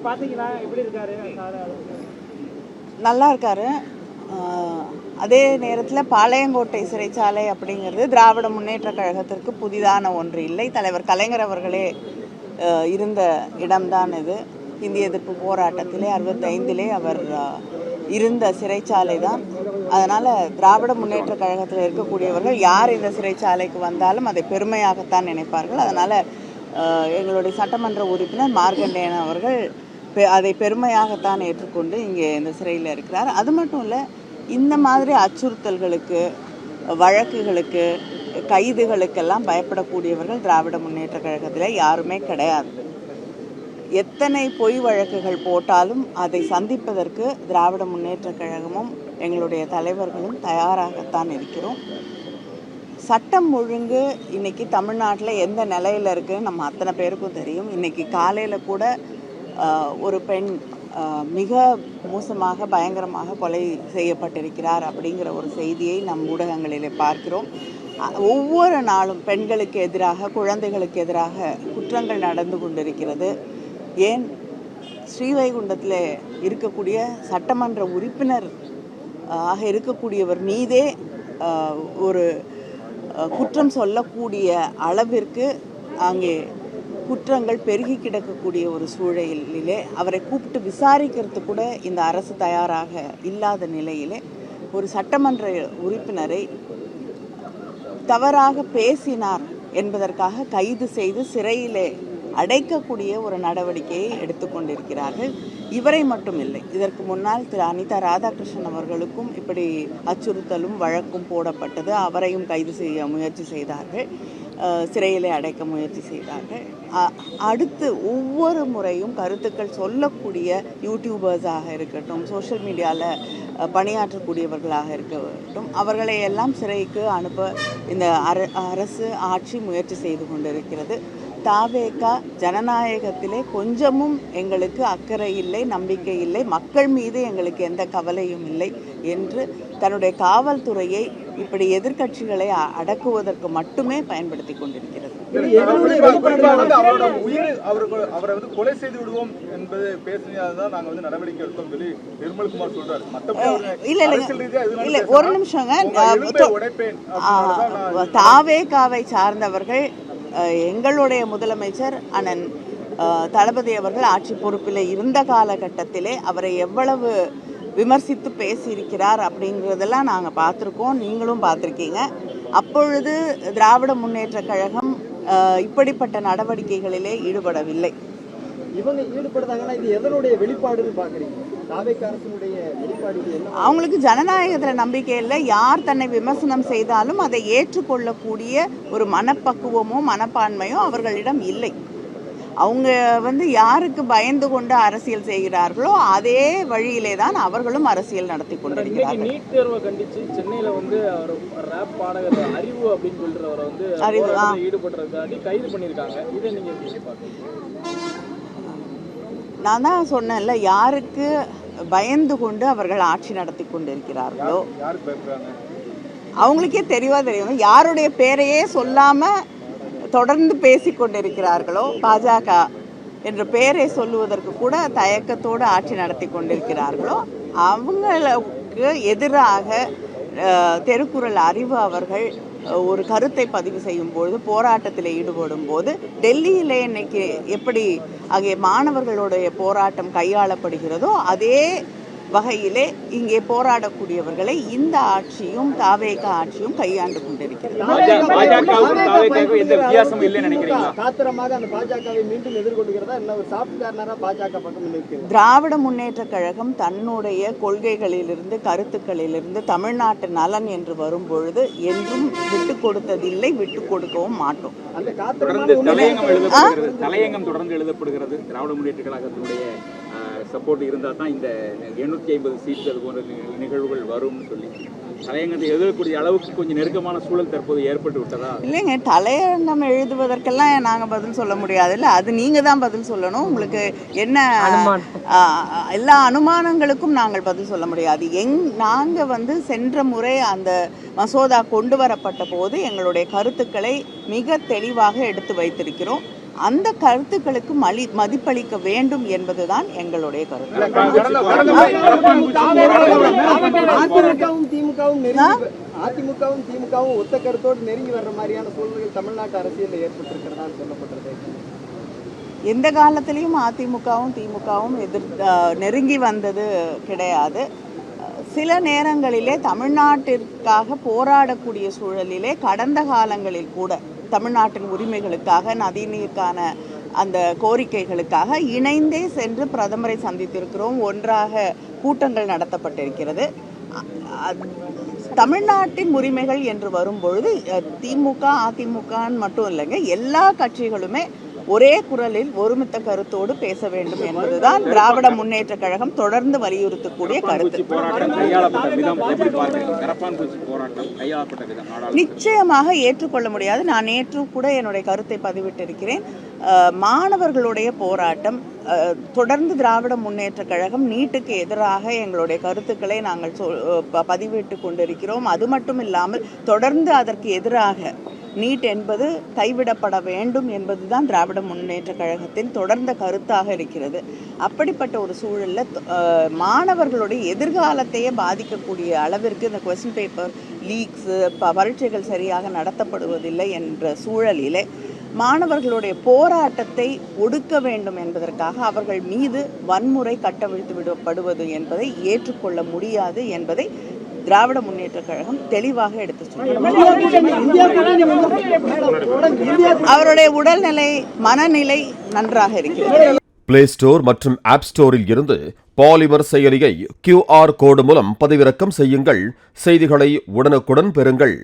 பார்த்தீங்களா? எப்படி இருக்காரு? நல்லா இருக்காரு. அதே நேரத்தில் பாளையங்கோட்டை சிறைச்சாலை அப்படிங்கிறது திராவிட முன்னேற்ற கழகத்திற்கு புதிதான ஒன்று இல்லை. தலைவர் கலைஞர் அவர்களே இருந்த இடம்தான் இது. இந்திய எதிர்ப்பு போராட்டத்திலே 65 அவர் இருந்த சிறைச்சாலை தான். அதனால் திராவிட முன்னேற்ற கழகத்தில் இருக்கக்கூடியவர்கள் யார் இந்த சிறைச்சாலைக்கு வந்தாலும் அதை பெருமையாகத்தான் நினைப்பார்கள். அதனால் எங்களுடைய சட்டமன்ற உறுப்பினர் மார்கண்டேயன் அவர்கள் அதை பெருமையாகத்தான் ஏற்றுக்கொண்டு இங்கே இந்த சிறையில் இருக்கிறார். அது மட்டும் இல்லை, இந்த மாதிரி அச்சுறுத்தல்களுக்கு, வழக்குகளுக்கு, கைதுகளுக்கெல்லாம் பயப்படக்கூடியவர்கள் திராவிட முன்னேற்ற கழகத்தில் யாருமே கிடையாது. எத்தனை பொய் வழக்குகள் போட்டாலும் அதை சந்திப்பதற்கு திராவிட முன்னேற்ற கழகமும் எங்களுடைய தலைவர்களும் தயாராகத்தான் இருக்கிறோம். சட்டம் ஒழுங்கு இன்னைக்கு தமிழ்நாட்டில் எந்த நிலையில் இருக்குன்னு நம்ம அத்தனை பேருக்கும் தெரியும். இன்னைக்கு காலையில் கூட ஒரு பெண் மிக மோசமாக பயங்கரமாக கொலை செய்யப்பட்டிருக்கிறார் அப்படிங்கிற ஒரு செய்தியை நம் ஊடகங்களிலே பார்க்கிறோம். ஒவ்வொரு நாளும் பெண்களுக்கு எதிராக, குழந்தைகளுக்கு எதிராக குற்றங்கள் நடந்து கொண்டிருக்கிறது. ஏன் ஸ்ரீவைகுண்டத்தில் இருக்கக்கூடிய சட்டமன்ற உறுப்பினர் ஆக இருக்கக்கூடியவர் மீதே ஒரு குற்றம் சொல்லக்கூடிய அளவிற்கு அங்கே குற்றங்கள் பெருகி கிடக்கக்கூடிய ஒரு சூழலிலே அவரை கூப்பிட்டு விசாரிக்கிறது கூட இந்த அரசு தயாராக இல்லாத நிலையிலே ஒரு சட்டமன்ற உறுப்பினரை தவறாக பேசினார் என்பதற்காக கைது செய்து சிறையிலே அடைக்கக்கூடிய ஒரு நடவடிக்கையை எடுத்துக்கொண்டிருக்கிறார்கள். இவரை மட்டும் இல்லை, இதற்கு முன்னால் திரு அனிதா ராதாகிருஷ்ணன் அவர்களுக்கும் இப்படி அச்சுறுத்தலும் வழக்கும் போடப்பட்டது. அவரையும் கைது செய்ய முயற்சி செய்தார்கள், சிறையிலே அடைக்க முயற்சி செய்தார்கள். அடுத்து ஒவ்வொரு முறையும் கருத்துக்கள் சொல்லக்கூடிய யூடியூபர்ஸாக இருக்கட்டும், சோஷியல் மீடியாவில் பணியாற்றக்கூடியவர்களாக இருக்கட்டும், அவர்களை எல்லாம் சிறைக்கு அனுப்ப இந்த அரசு ஆட்சி முயற்சி செய்து கொண்டிருக்கிறது. தாவேகா ஜனநாயகத்திலே கொஞ்சமும் எங்களுக்கு அக்கறை இல்லை, நம்பிக்கை இல்லை, மக்கள் மீது எங்களுக்கு எந்த கவலையும் இல்லை என்று தன்னுடைய காவல்துறையை இப்படி எதிர்க்கட்சிகளை அடக்குவதற்கு மட்டுமே பயன்படுத்தி கொண்டிருக்கிறது. அவரை கொலை செய்து விடுவோம் என்பது பேசினதான் நாங்க நடவடிக்கை எடுத்தோம் சொல்லி நிர்மல்குமார் சொல்றாரு. இல்ல ஒரு நிமிஷங்க, தாவேகாவை சார்ந்தவர்கள் எங்களுடைய முதலமைச்சர் அண்ணன் தளபதி அவர்கள் ஆட்சி பொறுப்பில் இருந்த காலகட்டத்திலே அவரை எவ்வளவு விமர்சித்து பேசியிருக்கிறார் அப்படிங்கிறதெல்லாம் நாங்கள் பார்த்துருக்கோம், நீங்களும் பார்த்துருக்கீங்க. அப்பொழுது திராவிட முன்னேற்ற கழகம் இப்படிப்பட்ட நடவடிக்கைகளிலே ஈடுபடவில்லை. இவங்க ஈடுபடுறாங்கன்னா இது எதனுடைய வெளிப்பாடுன்னு பார்க்குறீங்க? அவங்களுக்கு ஜனநாயகத்தில் நம்பிக்கை இல்லை. யார் தன்னை விமர்சனம் செய்தாலும் அதை ஏற்றுக்கொள்ளக்கூடிய ஒரு மனப்பக்குவமோ மனப்பான்மையோ அவர்களிடம் இல்லை. அவங்க யாருக்கு பயந்து கொண்டு அரசியல் செய்கிறார்களோ அதே வழியிலே தான் அவர்களும் அரசியல் நடத்தி கொண்டிருக்கிறார்கள். நீட் தேர்வை கண்டித்து சென்னையில் அவர் ராப் பாடகர் அறிவு அப்படின்னு சொல்றவரை ஈடுபடுறதுக்காண்டி கைது பண்ணியிருக்காங்க. இதை நீங்க நான் தான் சொன்னேன்ல, யாருக்கு பயந்து கொண்டு அவர்கள் ஆட்சி நடத்தி கொண்டிருக்கிறார்களோ அவங்களுக்கே தெரியும். யாருடைய பேரையே சொல்லாம தொடர்ந்து பேசி கொண்டிருக்கிறார்களோ, பாஜக என்ற பெயரை சொல்லுவதற்கு கூட தயக்கத்தோடு ஆட்சி நடத்தி கொண்டிருக்கிறார்களோ அவங்களுக்கு எதிராக தெருக்குறள் அறிவு அவர்கள் ஒரு கருத்தை பதிவு செய்யும் பொழுது, போராட்டத்தில் ஈடுபடும் போது, டெல்லியிலே இன்னைக்கு எப்படி அங்கே மாணவர்களுடைய போராட்டம் கையாளப்படுகிறதோ அதே வகையிலே இங்கே போராடக்கூடியவர்களை இந்த ஆட்சியும் தாவேகா ஆட்சியும் கையாண்டு கொண்டிருக்கிறது. திராவிட முன்னேற்ற கழகம் தன்னுடைய கொள்கைகளிலிருந்து, கருத்துக்களிலிருந்து தமிழ்நாட்டு நலன் என்று வரும் பொழுது என்றும் விட்டு கொடுத்ததில்லை, விட்டு கொடுக்கவும் மாட்டோம். தலையங்கம் தொடர்ந்து எழுதப்படுகிறது. திராவிட முன்னேற்ற கழகத்தினுடைய சப்போர்ட் இருந்தால் தான் இந்த 750 சீட்டு அது போன்ற நிகழ்வுகள் வரும்னு சொல்லி தலையங்கத்தை எழுதக்கூடிய அளவுக்கு கொஞ்சம் நெருக்கமான சூழல் தற்போது ஏற்பட்டு விட்டதா? இல்லைங்க, தலையங்கம் எழுதுவதற்கெல்லாம் நாங்கள் பதில் சொல்ல முடியாதுல்ல, அது நீங்கள் தான் பதில் சொல்லணும். உங்களுக்கு என்ன எல்லா அனுமானங்களுக்கும் நாங்கள் பதில் சொல்ல முடியாது. நாங்கள் சென்ற முறை அந்த மசோதா கொண்டு வரப்பட்ட போது எங்களுடைய கருத்துக்களை மிக தெளிவாக எடுத்து வைத்திருக்கிறோம். அந்த கருத்துக்களுக்கு மதிப்பளிக்க வேண்டும் என்பதுதான் எங்களுடைய கருத்து. அதிமுகவும் திமுகவும் ஒத்த கருத்தோடு நெருங்கி வர்ற மாதிரியான சூழ்நிலைகள் தமிழ்நாட்டு அரசியலில் ஏற்பட்டிருக்கிறதா சொல்லப்பட்டது. எந்த காலத்திலையும் அதிமுகவும் திமுகவும் நெருங்கி வந்தது கிடையாது. சில நேரங்களிலே தமிழ்நாட்டிற்காக போராடக்கூடிய சூழலிலே கடந்த காலங்களில் கூட தமிழ்நாட்டின் உரிமைகளுக்காக, நதிநீருக்கான அந்த கோரிக்கைகளுக்காக இணைந்தே சென்று பிரதமரை சந்தித்திருக்கிறோம். ஒன்றாக கூட்டங்கள் நடத்தப்பட்டிருக்கிறது. தமிழ்நாட்டின் உரிமைகள் என்று வரும்பொழுது திமுக அதிமுகன்னு மட்டும் இல்லைங்க, எல்லா கட்சிகளுமே ஒரே குரலில் ஒருமித்த கருத்தோடு பேச வேண்டும் என்பதுதான் திராவிட முன்னேற்ற கழகம் தொடர்ந்து வலியுறுத்தக்கூடிய கருத்து. நிச்சயமாக ஏற்றுக்கொள்ள முடியாது. நான் நேற்று கூட என்னுடைய கருத்தை பதிவிட்டிருக்கிறேன். மாணவர்களுடைய போராட்டம் தொடர்ந்து திராவிட முன்னேற்ற கழகம் நீட்டுக்கு எதிராக எங்களுடைய கருத்துக்களை நாங்கள் பதிவிட்டு கொண்டிருக்கிறோம். அது மட்டும் இல்லாமல் தொடர்ந்து அதற்கு எதிராக நீட் என்பது கைவிடப்பட வேண்டும் என்பதுதான் திராவிட முன்னேற்ற கழகத்தின் தொடர்ந்த கருத்தாக இருக்கிறது. அப்படிப்பட்ட ஒரு சூழலில் மாணவர்களுடைய எதிர்காலத்தையே பாதிக்கக்கூடிய அளவிற்கு இந்த கொஸ்டின் பேப்பர் லீக்ஸு, பரீட்சைகள் சரியாக நடத்தப்படுவதில்லை என்ற சூழலிலே மாணவர்களுடைய போராட்டத்தை ஒடுக்க வேண்டும் என்பதற்காக அவர்கள் மீது வன்முறை கட்டவிழ்த்து விடப்படுவது என்பதை ஏற்றுக்கொள்ள முடியாது என்பதை திராவிட முன்னேற்ற கழகம் தெளிவாக எடுத்து சொல்றாங்க. அவருடைய உடல்நிலை, மனநிலை நன்றாக இருக்கிறது. பிளே ஸ்டோர் மற்றும் ஆப் ஸ்டோரில் இருந்து பாலிமர் செயலியை QR கோடு மூலம் பதிவிறக்கம் செய்யுங்கள். செய்திகளை உடனுக்குடன் பெறுங்கள்.